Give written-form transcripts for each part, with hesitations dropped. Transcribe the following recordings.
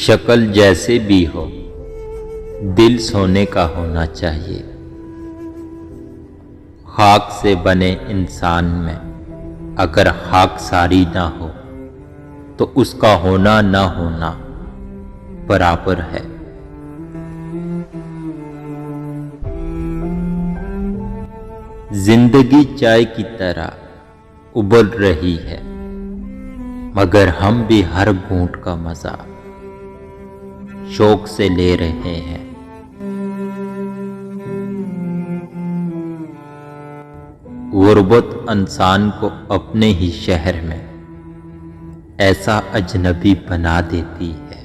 شکل جیسے بھی ہو دل سونے کا ہونا چاہیے۔ خاک سے بنے انسان میں اگر خاک ساری نہ ہو تو اس کا ہونا نہ ہونا برابر ہے۔ زندگی چائے کی طرح ابل رہی ہے مگر ہم بھی ہر گھونٹ کا مزہ شوق سے لے رہے ہیں۔ غربت انسان کو اپنے ہی شہر میں ایسا اجنبی بنا دیتی ہے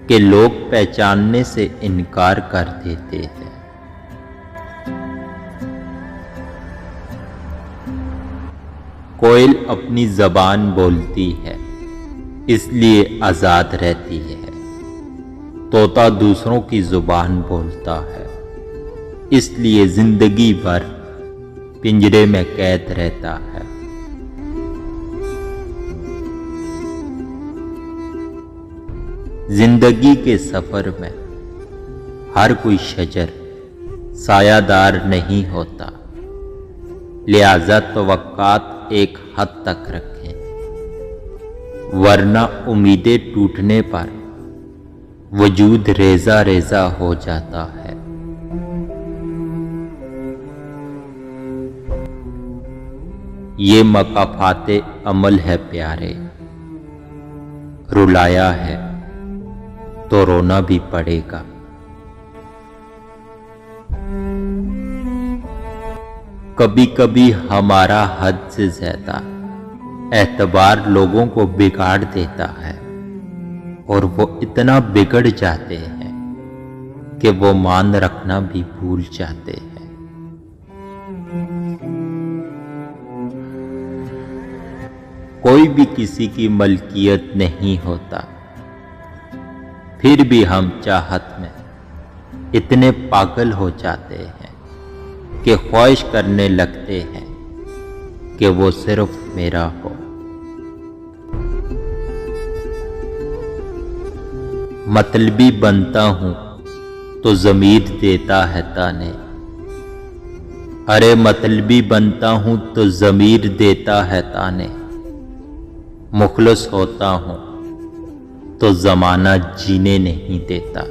کہ لوگ پہچاننے سے انکار کر دیتے ہیں۔ کوئل اپنی زبان بولتی ہے اس لیے آزاد رہتی ہے، طوطا دوسروں کی زبان بولتا ہے اس لیے زندگی بھر پنجرے میں قید رہتا ہے۔ زندگی کے سفر میں ہر کوئی شجر سایہ دار نہیں ہوتا، لہذا توقعات ایک حد تک رکھیں ورنہ امیدیں ٹوٹنے پر وجود ریزہ ریزہ ہو جاتا ہے۔ یہ مقافات عمل ہے پیارے، رلایا ہے تو رونا بھی پڑے گا۔ کبھی کبھی ہمارا حد سے زیادہ اعتبار لوگوں کو بگاڑ دیتا ہے اور وہ اتنا بگڑ جاتے ہیں کہ وہ مان رکھنا بھی بھول جاتے ہیں۔ کوئی بھی کسی کی ملکیت نہیں ہوتا، پھر بھی ہم چاہت میں اتنے پاگل ہو جاتے ہیں کہ خواہش کرنے لگتے ہیں کہ وہ صرف میرا ہو۔ مطلبی بنتا ہوں تو ضمیر دیتا ہے تانے، ارے مطلبی بنتا ہوں تو ضمیر دیتا ہے تانے، مخلص ہوتا ہوں تو زمانہ جینے نہیں دیتا۔